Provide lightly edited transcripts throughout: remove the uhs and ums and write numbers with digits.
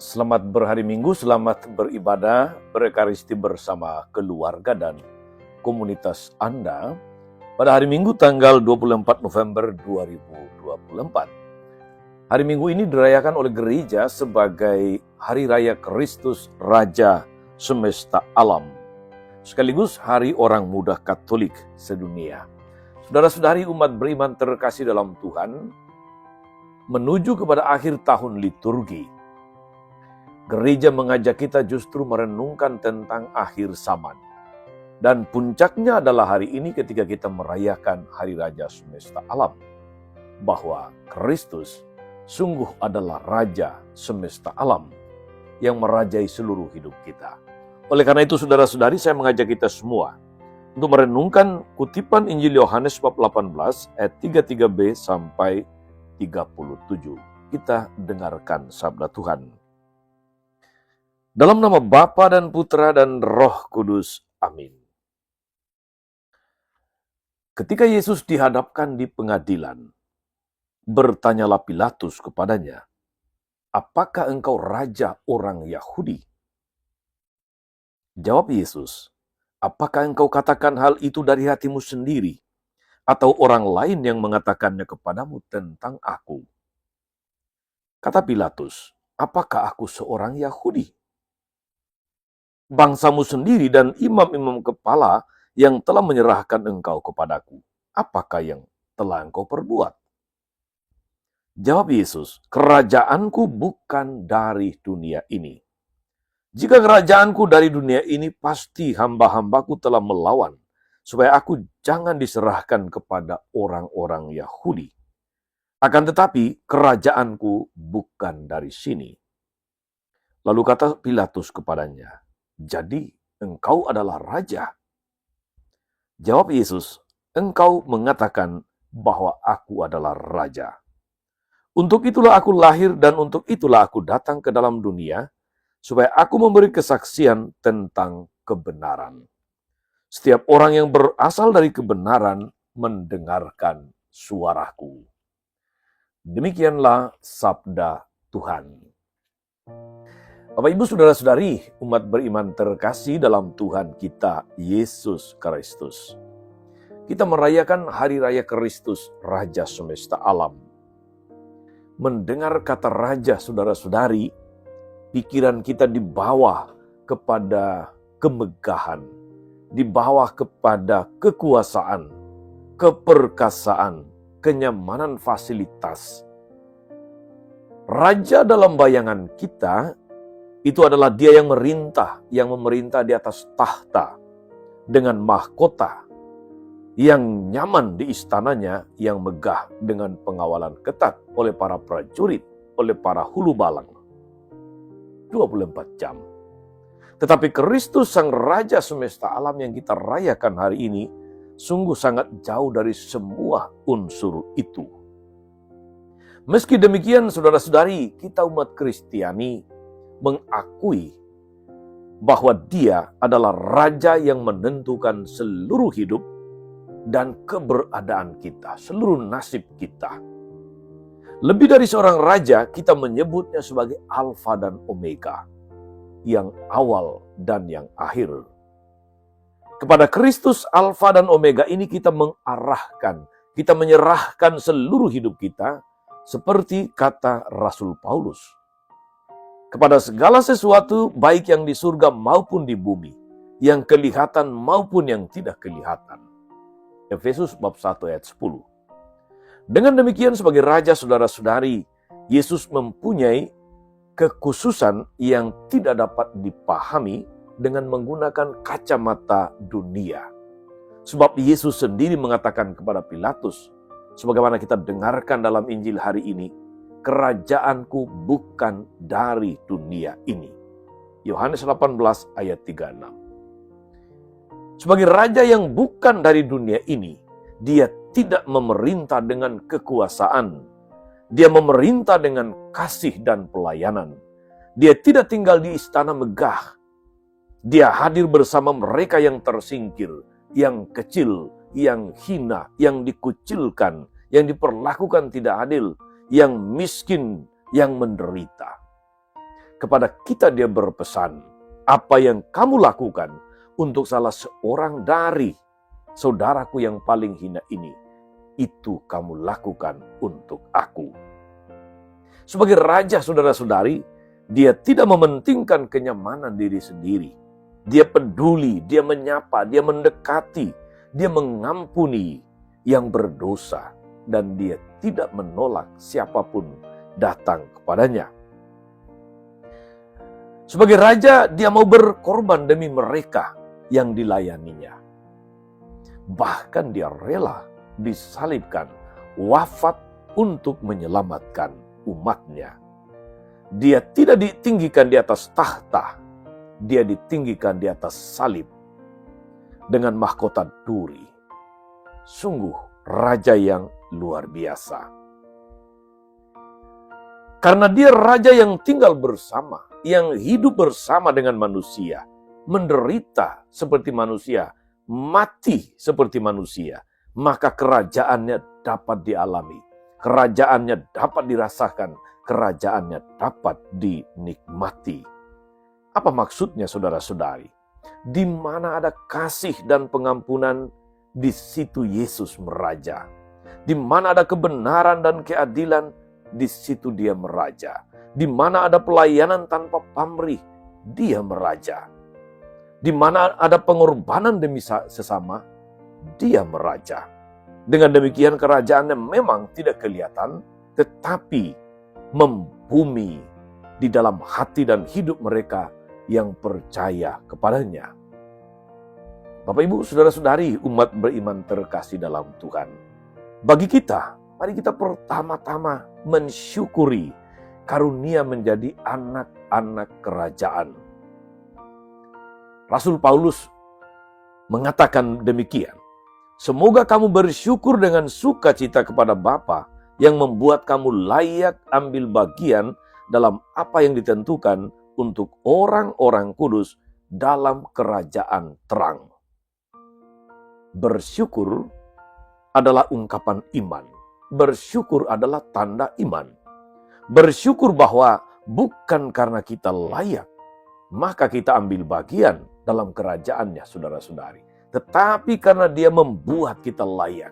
Selamat berhari Minggu, selamat beribadah, berekaristi bersama keluarga dan komunitas Anda pada hari Minggu tanggal 24 November 2024. Hari Minggu ini dirayakan oleh gereja sebagai Hari Raya Kristus Raja Semesta Alam, sekaligus Hari Orang Muda Katolik sedunia. Saudara-saudari umat beriman terkasih dalam Tuhan, menuju kepada akhir tahun liturgi, gereja mengajak kita justru merenungkan tentang akhir zaman. Dan puncaknya adalah hari ini ketika kita merayakan Hari Raja Semesta Alam. Bahwa Kristus sungguh adalah Raja Semesta Alam yang merajai seluruh hidup kita. Oleh karena itu saudara-saudari, saya mengajak kita semua untuk merenungkan kutipan Injil Yohanes bab 18 ayat 33b sampai 37. Kita dengarkan sabda Tuhan. Dalam nama Bapa dan Putra dan Roh Kudus. Amin. Ketika Yesus dihadapkan di pengadilan, bertanyalah Pilatus kepadanya, "Apakah engkau raja orang Yahudi?" Jawab Yesus, "Apakah engkau katakan hal itu dari hatimu sendiri, atau orang lain yang mengatakannya kepadamu tentang aku?" Kata Pilatus, "Apakah aku seorang Yahudi? Bangsamu sendiri dan imam-imam kepala yang telah menyerahkan engkau kepadaku. Apakah yang telah engkau perbuat?" Jawab Yesus, "Kerajaanku bukan dari dunia ini. Jika kerajaanku dari dunia ini, pasti hamba-hambaku telah melawan, supaya aku jangan diserahkan kepada orang-orang Yahudi. Akan tetapi, kerajaanku bukan dari sini." Lalu kata Pilatus kepadanya, "Jadi engkau adalah raja?" Jawab Yesus, "Engkau mengatakan bahwa aku adalah raja. Untuk itulah aku lahir dan untuk itulah aku datang ke dalam dunia, supaya aku memberi kesaksian tentang kebenaran. Setiap orang yang berasal dari kebenaran mendengarkan suaraku." Demikianlah sabda Tuhan. Bapak, Ibu, Saudara-saudari, umat beriman terkasih dalam Tuhan kita, Yesus Kristus. Kita merayakan Hari Raya Kristus, Raja Semesta Alam. Mendengar kata Raja, saudara-saudari, pikiran kita dibawa kepada kemegahan, dibawa kepada kekuasaan, keperkasaan, kenyamanan fasilitas. Raja dalam bayangan kita itu adalah dia yang memerintah di atas tahta dengan mahkota, yang nyaman di istananya, yang megah dengan pengawalan ketat oleh para prajurit, oleh para hulu balang. 24 jam. Tetapi Kristus Sang Raja Semesta Alam yang kita rayakan hari ini sungguh sangat jauh dari semua unsur itu. Meski demikian, saudara-saudari, kita umat Kristiani mengakui bahwa Dia adalah Raja yang menentukan seluruh hidup dan keberadaan kita, seluruh nasib kita. Lebih dari seorang raja, kita menyebutnya sebagai Alfa dan Omega, yang awal dan yang akhir. Kepada Kristus Alfa dan Omega ini kita mengarahkan, kita menyerahkan seluruh hidup kita, seperti kata Rasul Paulus. Kepada segala sesuatu, baik yang di surga maupun di bumi, yang kelihatan maupun yang tidak kelihatan. Efesus bab 1 ayat 10. Dengan demikian, sebagai Raja, saudara-saudari, Yesus mempunyai kekhususan yang tidak dapat dipahami dengan menggunakan kacamata dunia. Sebab Yesus sendiri mengatakan kepada Pilatus, sebagaimana kita dengarkan dalam Injil hari ini, "Kerajaanku bukan dari dunia ini." Yohanes 18 ayat 36. Sebagai raja yang bukan dari dunia ini, dia tidak memerintah dengan kekuasaan. Dia memerintah dengan kasih dan pelayanan. Dia tidak tinggal di istana megah. Dia hadir bersama mereka yang tersingkir, yang kecil, yang hina, yang dikucilkan, yang diperlakukan tidak adil, yang miskin, yang menderita. Kepada kita dia berpesan, apa yang kamu lakukan untuk salah seorang dari saudaraku yang paling hina ini, itu kamu lakukan untuk aku. Sebagai raja, saudara-saudari, dia tidak mementingkan kenyamanan diri sendiri. Dia peduli, dia menyapa, dia mendekati, dia mengampuni yang berdosa, dan dia tidak menolak siapapun datang kepadanya. Sebagai raja, dia mau berkorban demi mereka yang dilayaninya. Bahkan dia rela disalibkan, wafat untuk menyelamatkan umatnya. Dia tidak ditinggikan di atas tahta, dia ditinggikan di atas salib dengan mahkota duri. Sungguh raja yang luar biasa. Karena dia raja yang tinggal bersama, yang hidup bersama dengan manusia, menderita seperti manusia, mati seperti manusia, maka kerajaannya dapat dialami, kerajaannya dapat dirasakan, kerajaannya dapat dinikmati. Apa maksudnya, saudara-saudari? Di mana ada kasih dan pengampunan, di situ Yesus meraja. Di mana ada kebenaran dan keadilan, di situ dia meraja. Di mana ada pelayanan tanpa pamrih, dia meraja. Di mana ada pengorbanan demi sesama, dia meraja. Dengan demikian kerajaannya memang tidak kelihatan, tetapi membumi di dalam hati dan hidup mereka yang percaya kepadanya. Bapak, Ibu, saudara-saudari, umat beriman terkasih dalam Tuhan. Bagi kita, mari kita pertama-tama mensyukuri karunia menjadi anak-anak kerajaan. Rasul Paulus mengatakan demikian, semoga kamu bersyukur dengan sukacita kepada Bapa yang membuat kamu layak ambil bagian dalam apa yang ditentukan untuk orang-orang kudus dalam kerajaan terang. Bersyukur adalah ungkapan iman. Bersyukur adalah tanda iman. Bersyukur bahwa bukan karena kita layak, maka kita ambil bagian dalam kerajaannya, saudara-saudari. Tetapi karena dia membuat kita layak,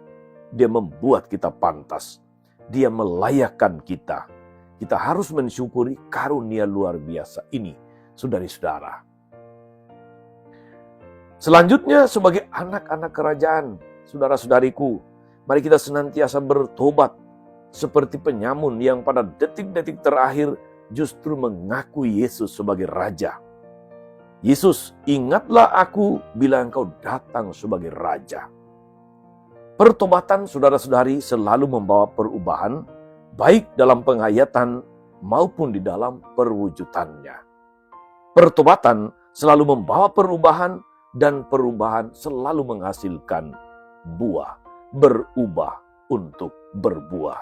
dia membuat kita pantas, dia melayakkan kita. Kita harus mensyukuri karunia luar biasa ini, saudari-saudara. Selanjutnya, sebagai anak-anak kerajaan, saudara-saudariku, mari kita senantiasa bertobat seperti penyamun yang pada detik-detik terakhir justru mengaku Yesus sebagai Raja. Yesus, ingatlah aku bila engkau datang sebagai Raja. Pertobatan, saudara-saudari, selalu membawa perubahan, baik dalam penghayatan maupun di dalam perwujudannya. Pertobatan selalu membawa perubahan, dan perubahan selalu menghasilkan buah, berubah untuk berbuah.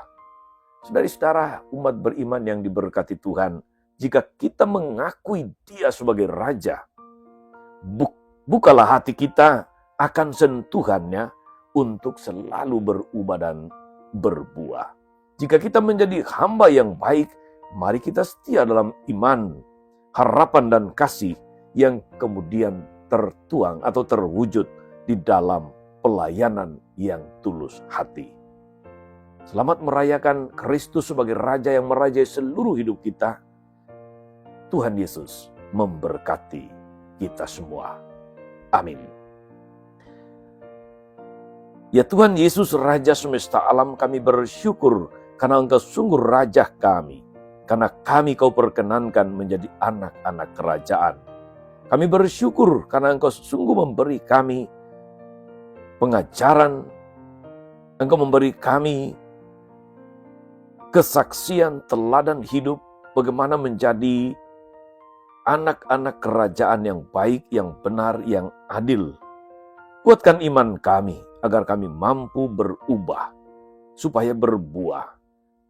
Saudara-saudara, umat beriman yang diberkati Tuhan, jika kita mengakui Dia sebagai Raja, bukalah hati kita akan sentuhannya untuk selalu berubah dan berbuah. Jika kita menjadi hamba yang baik, mari kita setia dalam iman, harapan dan kasih yang kemudian tertuang atau terwujud di dalam pelayanan yang tulus hati. Selamat merayakan Kristus sebagai Raja yang merajai seluruh hidup kita. Tuhan Yesus memberkati kita semua. Amin. Ya Tuhan Yesus, Raja semesta alam, kami bersyukur karena Engkau sungguh Raja kami. Karena kami Kau perkenankan menjadi anak-anak kerajaan. Kami bersyukur karena Engkau sungguh memberi kami pengajaran, Engkau memberi kami kesaksian teladan hidup bagaimana menjadi anak-anak kerajaan yang baik, yang benar, yang adil. Kuatkan iman kami agar kami mampu berubah supaya berbuah,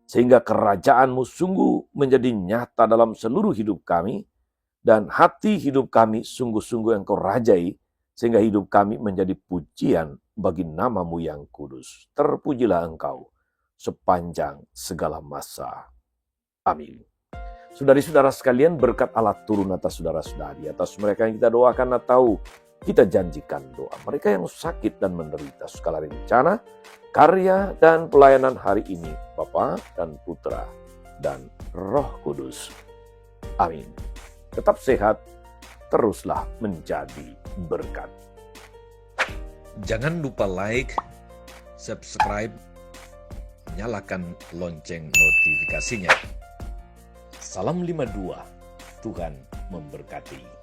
sehingga kerajaan-Mu sungguh menjadi nyata dalam seluruh hidup kami, dan hati hidup kami sungguh-sungguh Engkau rajai, sehingga hidup kami menjadi pujian bagi nama-Mu yang kudus. Terpujilah Engkau sepanjang segala masa. Amin. Saudari-saudara sekalian, berkat Allah turun atas saudara-saudari, atas mereka yang kita doakan atau kita janjikan doa. Mereka yang sakit dan menderita, segala rencana, karya, dan pelayanan hari ini, Bapa dan Putra dan Roh Kudus. Amin. Tetap sehat, teruslah menjadi berkat. Jangan lupa like, subscribe, nyalakan lonceng notifikasinya. Salam 52, Tuhan memberkati.